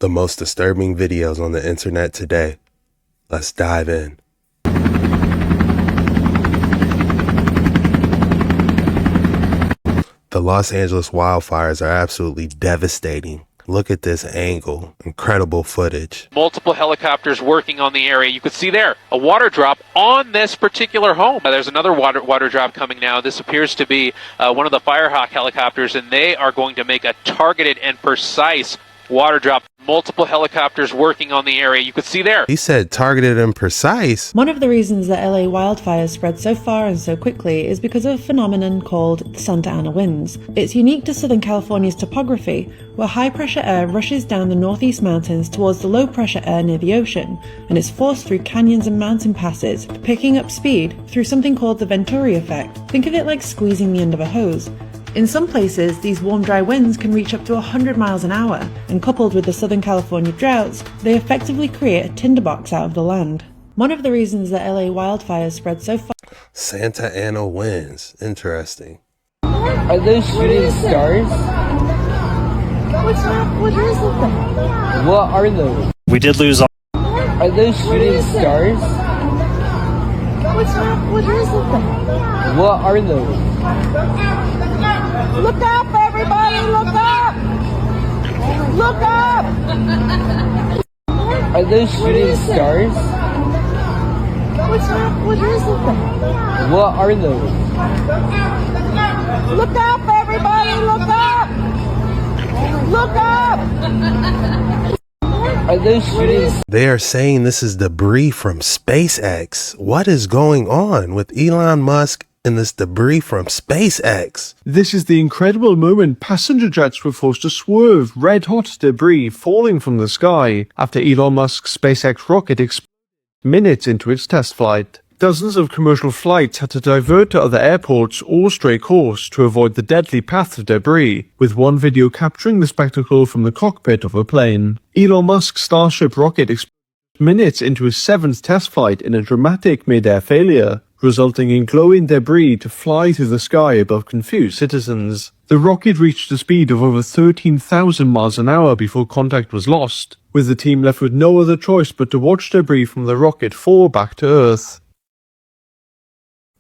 The most disturbing videos on the internet today. Let's dive in. The Los Angeles wildfires are absolutely devastating. Look at this angle. Incredible footage. Multiple helicopters working on the area. You could see there a water drop on this particular home. There's another water drop coming now. This appears to be one of the Firehawk helicopters, and they are going to make a targeted and precise water drop. Multiple helicopters working on the area. You could see there. He said targeted and precise. One of the reasons that LA wildfires spread so far and so quickly is because of a phenomenon called the Santa Ana winds. It's unique to Southern California's topography, where high-pressure air rushes down the northeast mountains towards the low-pressure air near the ocean, and is forced through canyons and mountain passes, picking up speed through something called the Venturi effect. Think of it like squeezing the end of a hose. In some places, these warm, dry winds can reach up to 100 miles an hour, and coupled with the Southern California droughts, they effectively create a tinderbox out of the land. One of the reasons that LA wildfires spread so far... Santa Ana winds. Interesting. Are those shooting stars? What is it? What are those? We did lose all. Are those shooting stars? What is it? What are those? Look up, everybody! Look up! Look up! Are those shooting stars? What is it? What are those? Look up, everybody! Look up! Look up! Are those shooting stars? They are saying this is debris from SpaceX. What is going on with Elon Musk and this debris from SpaceX? This is the incredible moment passenger jets were forced to swerve. Red-hot debris falling from the sky after Elon Musk's SpaceX rocket exploded minutes into its test flight. Dozens of commercial flights had to divert to other airports or stray course to avoid the deadly path of debris, with one video capturing the spectacle from the cockpit of a plane. Elon Musk's Starship rocket exploded minutes into his 7th test flight in a dramatic mid-air failure, resulting in glowing debris to fly through the sky above confused citizens. The rocket reached a speed of over 13,000 miles an hour before contact was lost, with the team left with no other choice but to watch debris from the rocket fall back to Earth.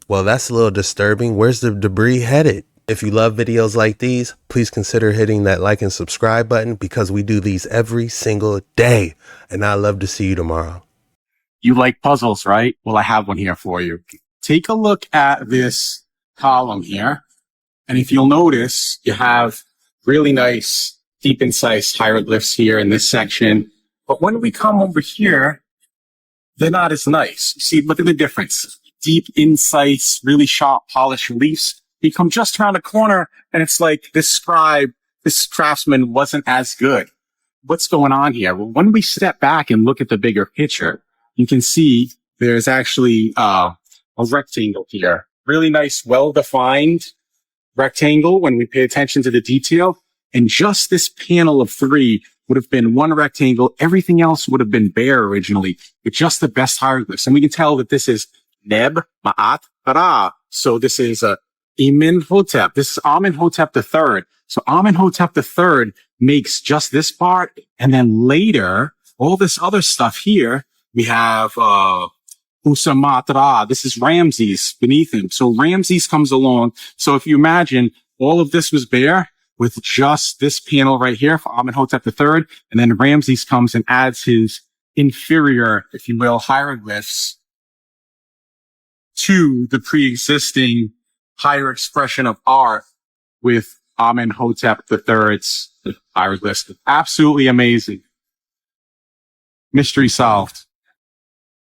Well, that's a little disturbing. Where's the debris headed? If you love videos like these, please consider hitting that like and subscribe button, because we do these every single day, and I'd love to see you tomorrow. You like puzzles, right? Well, I have one here for you. Take a look at this column here. And if you'll notice, you have really nice, deep incised hieroglyphs here in this section. But when we come over here, they're not as nice. See, look at the difference. Deep incised, really sharp, polished reliefs. You come just around the corner and it's like this scribe, this craftsman wasn't as good. What's going on here? Well, when we step back and look at the bigger picture, you can see there's actually a rectangle here. Really nice, well-defined rectangle when we pay attention to the detail. And just this panel of 3 would have been one rectangle. Everything else would have been bare originally, with just the best hieroglyphs. And we can tell that this is Neb, Ma'at, Ra. So this is Amenhotep. This is Amenhotep III. So Amenhotep III makes just this part. And then later, all this other stuff here, we have Usamatra. This is Ramses beneath him. So Ramses comes along. So if you imagine, all of this was bare with just this panel right here for Amenhotep III. And then Ramses comes and adds his inferior, if you will, hieroglyphs to the pre-existing higher expression of art with Amenhotep III's hieroglyphs. Absolutely amazing. Mystery solved.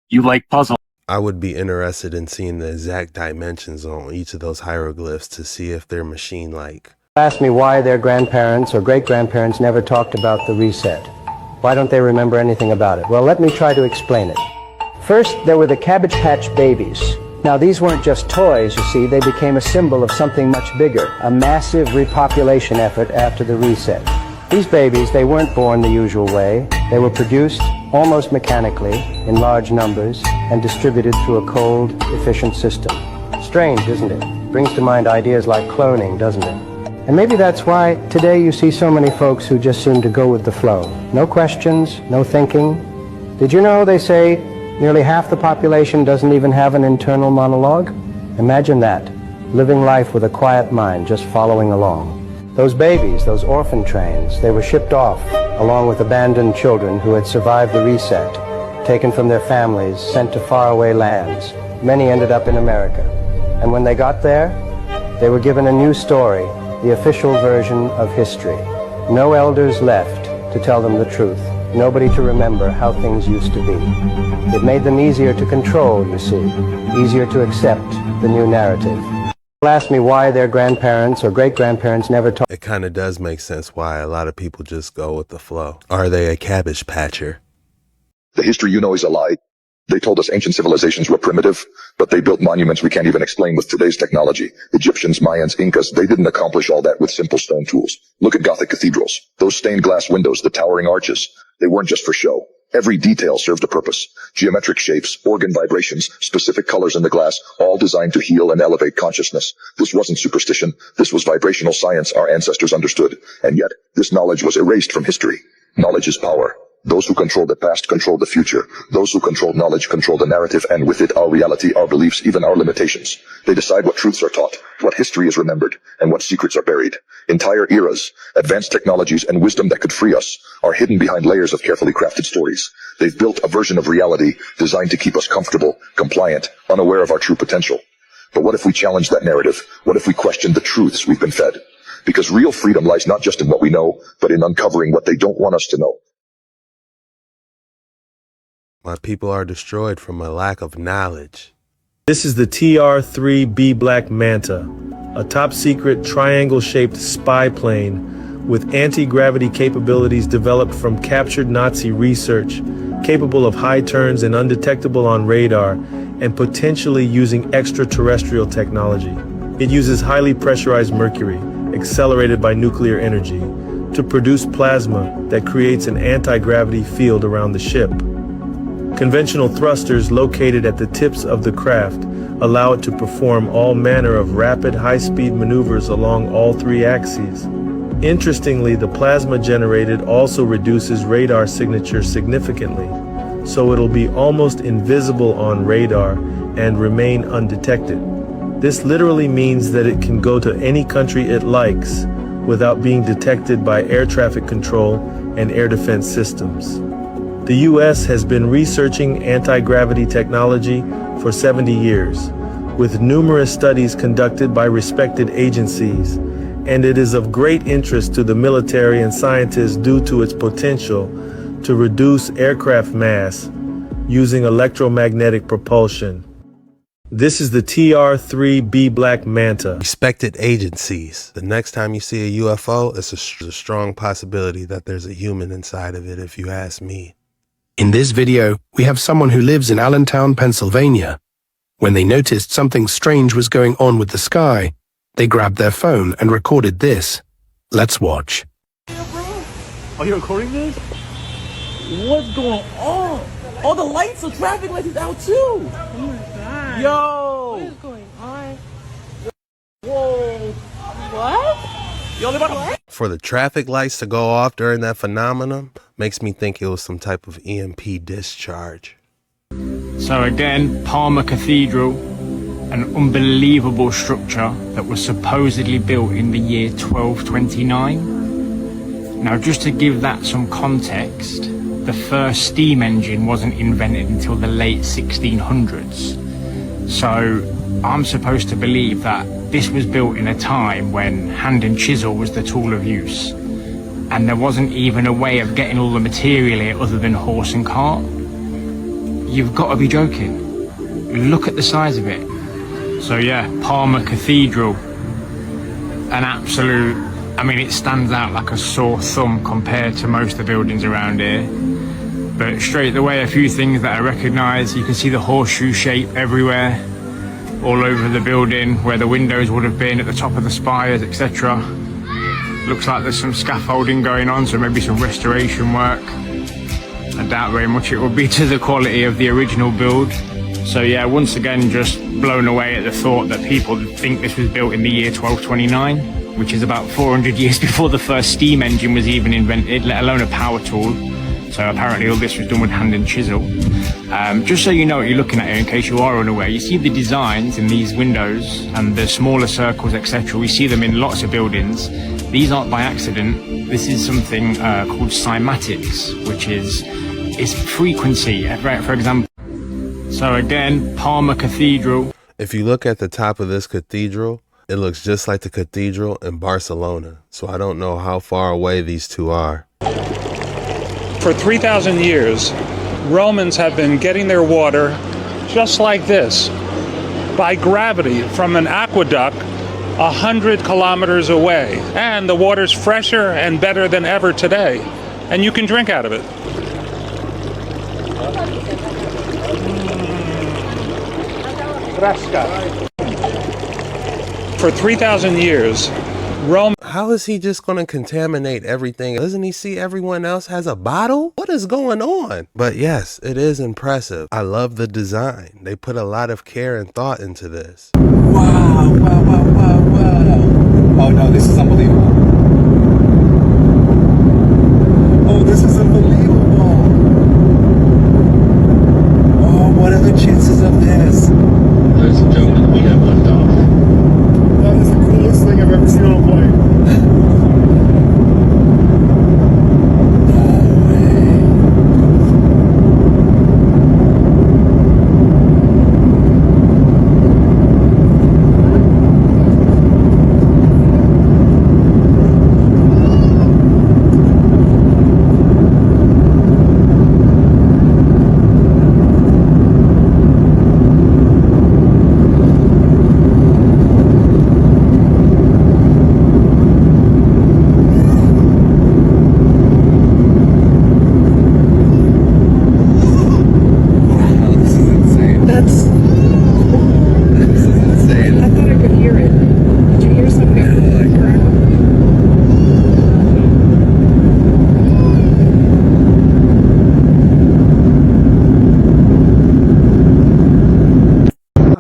You like puzzle? I would be interested in seeing the exact dimensions on each of those hieroglyphs to see if they're machine-like. Ask me why their grandparents or great-grandparents never talked about the reset. Why don't they remember anything about it? Well, let me try to explain it. First, there were the Cabbage Patch Babies. Now, these weren't just toys, you see. They became a symbol of something much bigger, a massive repopulation effort after the reset. These babies, they weren't born the usual way. They were produced almost mechanically in large numbers and distributed through a cold, efficient system. Strange, isn't it? Brings to mind ideas like cloning, doesn't it? And maybe that's why today you see so many folks who just seem to go with the flow. No questions, no thinking. Did you know they say nearly half the population doesn't even have an internal monologue? Imagine that, living life with a quiet mind, just following along. Those babies, those orphan trains, they were shipped off along with abandoned children who had survived the reset, taken from their families, sent to faraway lands. Many ended up in America. And when they got there, they were given a new story, the official version of history. No elders left to tell them the truth. Nobody to remember how things used to be. It made them easier to control, you see, easier to accept the new narrative. People ask me why their grandparents or great-grandparents never talked. It kind of does make sense why a lot of people just go with the flow. Are they a cabbage patcher? The history you know is a lie. They told us ancient civilizations were primitive, but they built monuments we can't even explain with today's technology. Egyptians, Mayans, Incas, they didn't accomplish all that with simple stone tools. Look at Gothic cathedrals. Those stained glass windows, the towering arches. They weren't just for show. Every detail served a purpose. Geometric shapes, organ vibrations, specific colors in the glass, all designed to heal and elevate consciousness. This wasn't superstition. This was vibrational science our ancestors understood. And yet, this knowledge was erased from history. Knowledge is power. Those who control the past control the future. Those who control knowledge control the narrative, and with it our reality, our beliefs, even our limitations. They decide what truths are taught, what history is remembered, and what secrets are buried. Entire eras, advanced technologies, and wisdom that could free us are hidden behind layers of carefully crafted stories. They've built a version of reality designed to keep us comfortable, compliant, unaware of our true potential. But what if we challenge that narrative? What if we question the truths we've been fed? Because real freedom lies not just in what we know, but in uncovering what they don't want us to know. My people are destroyed from a lack of knowledge. This is the TR-3B Black Manta, a top-secret triangle-shaped spy plane with anti-gravity capabilities developed from captured Nazi research, capable of high turns and undetectable on radar, and potentially using extraterrestrial technology. It uses highly pressurized mercury, accelerated by nuclear energy, to produce plasma that creates an anti-gravity field around the ship. Conventional thrusters located at the tips of the craft allow it to perform all manner of rapid, high-speed maneuvers along all three axes. Interestingly, the plasma generated also reduces radar signature significantly, so it'll be almost invisible on radar and remain undetected. This literally means that it can go to any country it likes without being detected by air traffic control and air defense systems. The U.S. has been researching anti-gravity technology for 70 years, with numerous studies conducted by respected agencies, and it is of great interest to the military and scientists due to its potential to reduce aircraft mass using electromagnetic propulsion. This is the TR-3B Black Manta. Respected agencies. The next time you see a UFO, it's a strong possibility that there's a human inside of it, if you ask me. In this video, we have someone who lives in Allentown, Pennsylvania. When they noticed something strange was going on with the sky, they grabbed their phone and recorded this. Let's watch. Are you recording this? What's going on? All the lights, the traffic lights is out too. Oh my god. Yo. What is going on? Whoa. What? Yo, what? For the traffic lights to go off during that phenomenon makes me think it was some type of EMP discharge. So again, Palmer Cathedral, an unbelievable structure that was supposedly built in the year 1229. Now, just to give that some context, the first steam engine wasn't invented until the late 1600s. So I'm supposed to believe that this was built in a time when hand and chisel was the tool of use, and there wasn't even a way of getting all the material here other than horse and cart. You've got to be joking. Look at the size of it. So yeah, Palmer Cathedral, an absolute, I mean, it stands out like a sore thumb compared to most of the buildings around here. But straight away, a few things that I recognise. You can see the horseshoe shape everywhere, all over the building, where the windows would have been, at the top of the spires, etc. Looks like there's some scaffolding going on, so maybe some restoration work. I doubt very much it will be to the quality of the original build. So yeah, once again, just blown away at the thought that people think this was built in the year 1229. which is about 400 years before the first steam engine was even invented, let alone a power tool. So apparently all this was done with hand and chisel. Just so you know what you're looking at here, in case you are unaware, you see the designs in these windows and the smaller circles, etc. We see them in lots of buildings. These aren't by accident. This is something called cymatics, which is frequency, for example. So again, Palmer Cathedral. If you look at the top of this cathedral, it looks just like the cathedral in Barcelona. So I don't know how far away these two are. For 3,000 years, Romans have been getting their water just like this, by gravity from an aqueduct 100 kilometers away. And the water's fresher and better than ever today. And you can drink out of it. For 3,000 years, Rome... How is he just going to contaminate everything? Doesn't he see everyone else has a bottle? What is going on? But yes, it is impressive. I love the design. They put a lot of care and thought into this. Wow, wow, wow, wow, wow. Oh no, this is unbelievable. Oh, this is unbelievable. Oh, what are the chances of this? Ladies and gentlemen, we have left off. That is the coolest thing I've ever seen on a plane.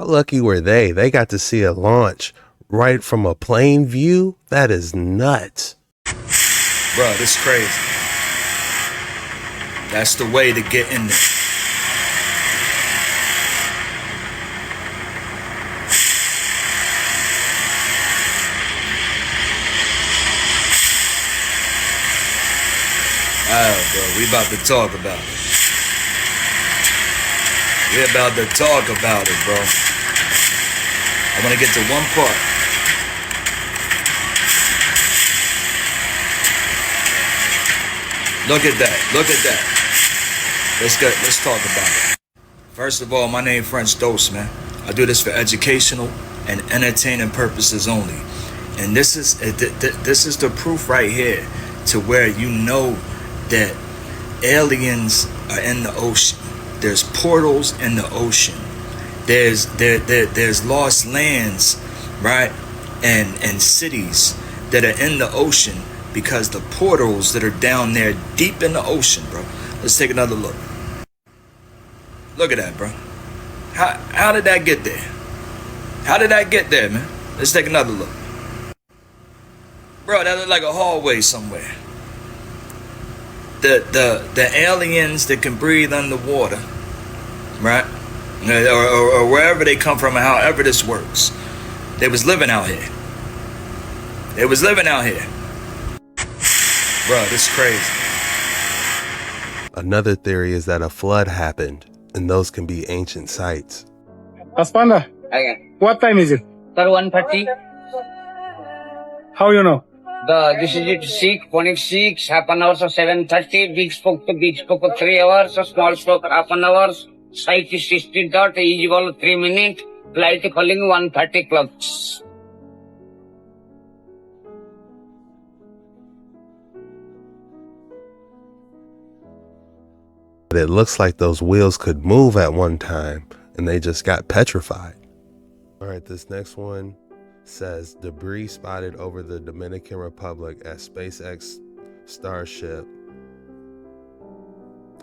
Lucky were they? They got to see a launch right from a plane view. That is nuts. Bro, this is crazy. That's the way to get in there. Oh, bro, we about to talk about it. We about to talk about it, bro. I want to get to one part. Look at that. Look at that. Let's talk about it. First of all, my name French Dose, man. I do this for educational and entertaining purposes only. And this is the proof right here to where you know that aliens are in the ocean. There's portals in the ocean. There's lost lands, right? And cities that are in the ocean because the portals that are down there deep in the ocean, bro. Let's take another look. Look at that, bro. How did that get there? How did that get there, man? Let's take another look. Bro, that looked like a hallway somewhere. The aliens that can breathe underwater, right? Or wherever they come from and however this works. They was living out here. They was living out here. Bro, this is crazy. Another theory is that a flood happened, and those can be ancient sites. Aspanda, what time is it? Sir, 1:30. How you know? This is it 6, phonics 6, half an hour, so 7:30. Big spoke to big spoke for 3 hours, so small spoke half an hour. Site is 60 dot, easy ball 3 minutes. Flight calling 1:30 clocks. But it looks like those wheels could move at one time, and they just got petrified. All right, this next one says debris spotted over the Dominican Republic as SpaceX Starship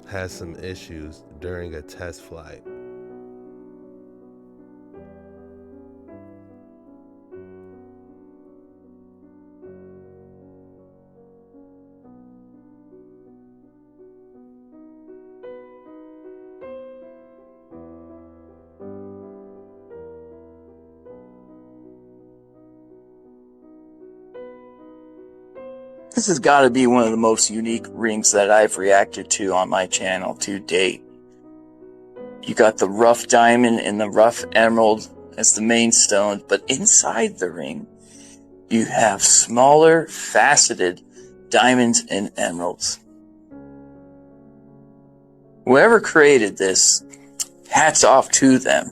has some issues during a test flight. This has got to be one of the most unique rings that I've reacted to on my channel to date. You got the rough diamond and the rough emerald as the main stones, but inside the ring, you have smaller, faceted diamonds and emeralds. Whoever created this, hats off to them.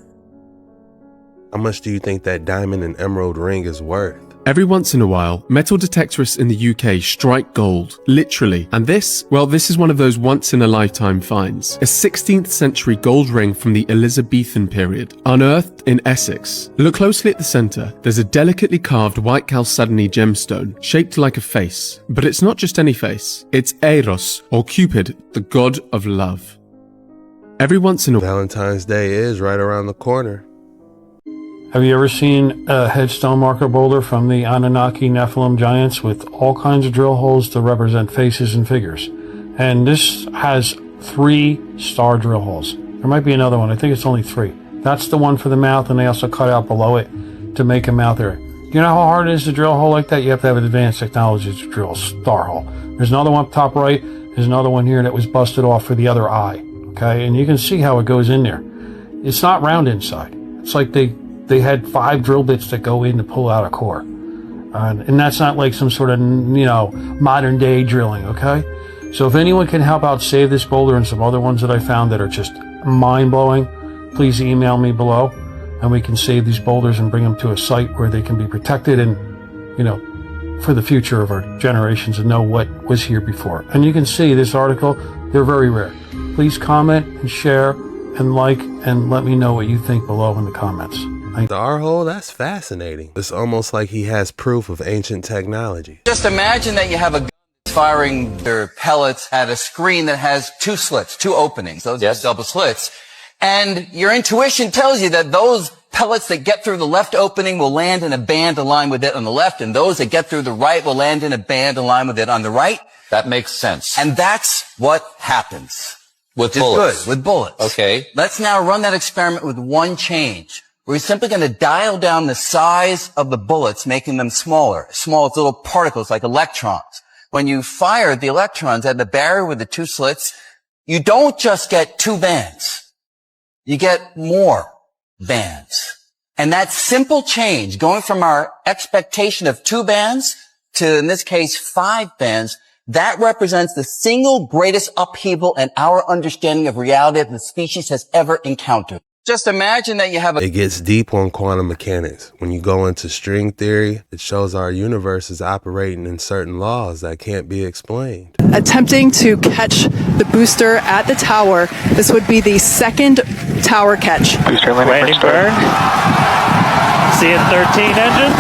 How much do you think that diamond and emerald ring is worth? Every once in a while, metal detectorists in the UK strike gold, literally. And this, well, this is one of those once-in-a-lifetime finds. A 16th century gold ring from the Elizabethan period, unearthed in Essex. Look closely at the centre. There's a delicately carved white chalcedony gemstone, shaped like a face. But it's not just any face. It's Eros, or Cupid, the god of love. Every once in a Valentine's Day is right around the corner. Have you ever seen a headstone marker boulder from the Anunnaki Nephilim giants with all kinds of drill holes to represent faces and figures? And this has 3 star drill holes. There might be another one. I think it's only 3. That's the one for the mouth, and they also cut out below it to make a mouth area. You know how hard it is to drill a hole like that? You have to have advanced technology to drill a star hole. There's another one up top right. There's another one here that was busted off for the other eye. Okay, and you can see how it goes in there. It's not round inside. It's like they had 5 drill bits that go in to pull out a core. And that's not like some sort of, modern day drilling, okay? So if anyone can help out save this boulder and some other ones that I found that are just mind-blowing, please email me below, and we can save these boulders and bring them to a site where they can be protected and, for the future of our generations and know what was here before. And you can see this article, they're very rare. Please comment and share and like and let me know what you think below in the comments. The R hole, that's fascinating. It's almost like he has proof of ancient technology. Just imagine that you have a gun firing their pellets at a screen that has 2 slits, 2 openings. Those are double slits. And your intuition tells you that those pellets that get through the left opening will land in a band aligned with it on the left, and those that get through the right will land in a band aligned with it on the right. That makes sense. And that's what happens. With bullets. Good, with bullets. Okay. Let's now run that experiment with one change. We're simply going to dial down the size of the bullets, making them smaller. Small little particles like electrons. When you fire the electrons at the barrier with the 2 slits, you don't just get 2 bands. You get more bands. And that simple change, going from our expectation of 2 bands to, in this case, 5 bands, that represents the single greatest upheaval in our understanding of reality that the species has ever encountered. Just imagine that you have It gets deep on quantum mechanics. When you go into string theory, it shows our universe is operating in certain laws that can't be explained. Attempting to catch the booster at the tower. This would be the 2nd tower catch. Booster landing burn. Seeing 13 engines.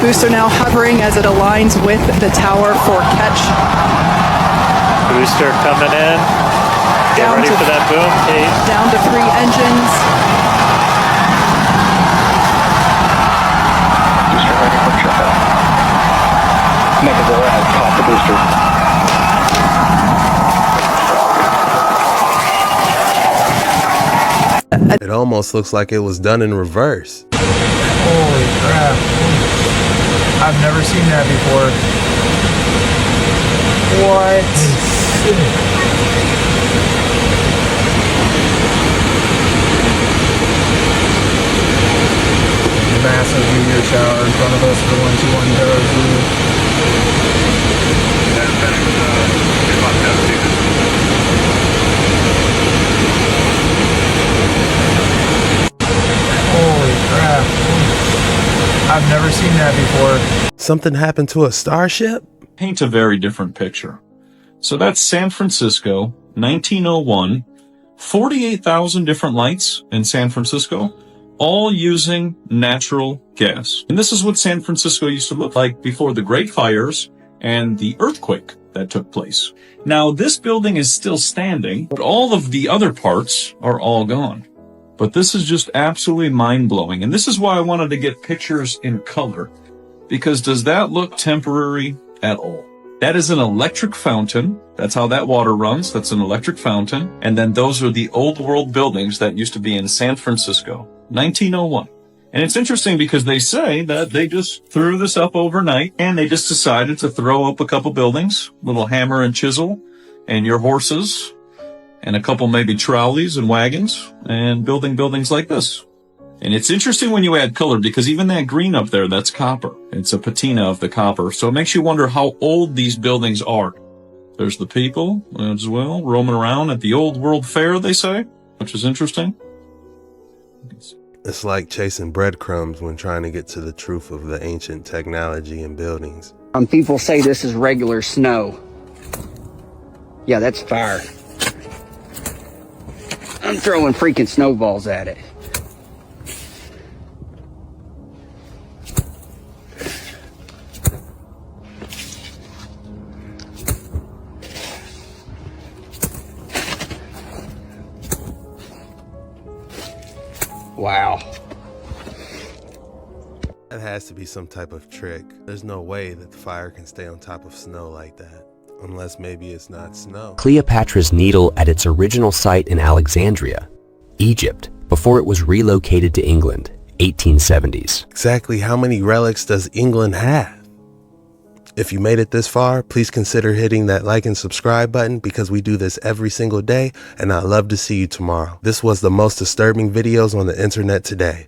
Booster now hovering as it aligns with the tower for catch. Booster coming in. Get ready for that boom, Kate. Down to 3 engines. Booster ready for shutdown. Megador has caught the booster. It almost looks like it was done in reverse. Holy crap. I've never seen that before. What? Massive meteor shower in front of us for 121 Holy crap. I've never seen that before. Something happened to a starship? Paint a very different picture. So that's San Francisco, 1901, 48,000 different lights in San Francisco, all using natural gas. And this is what San Francisco used to look like before the Great Fires and the earthquake that took place. Now, this building is still standing, but all of the other parts are all gone. But this is just absolutely mind-blowing. And this is why I wanted to get pictures in color. Because does that look temporary at all? That is an electric fountain. That's how that water runs. That's an electric fountain. And then those are the old world buildings that used to be in San Francisco, 1901. And it's interesting because they say that they just threw this up overnight and they just decided to throw up a couple buildings, little hammer and chisel and your horses and a couple maybe trolleys and wagons and building buildings like this. And it's interesting when you add color because even that green up there, that's copper. It's a patina of the copper. So it makes you wonder how old these buildings are. There's the people as well roaming around at the old World Fair, they say, which is interesting. It's like chasing breadcrumbs when trying to get to the truth of the ancient technology and buildings. People say this is regular snow. Yeah, that's fire. I'm throwing freaking snowballs at it. Wow. That has to be some type of trick. There's no way that the fire can stay on top of snow like that. Unless maybe it's not snow. Cleopatra's Needle at its original site in Alexandria, Egypt, before it was relocated to England, 1870s. Exactly how many relics does England have? If you made it this far, please consider hitting that like and subscribe button because we do this every single day and I'd love to see you tomorrow. This was the most disturbing videos on the internet today.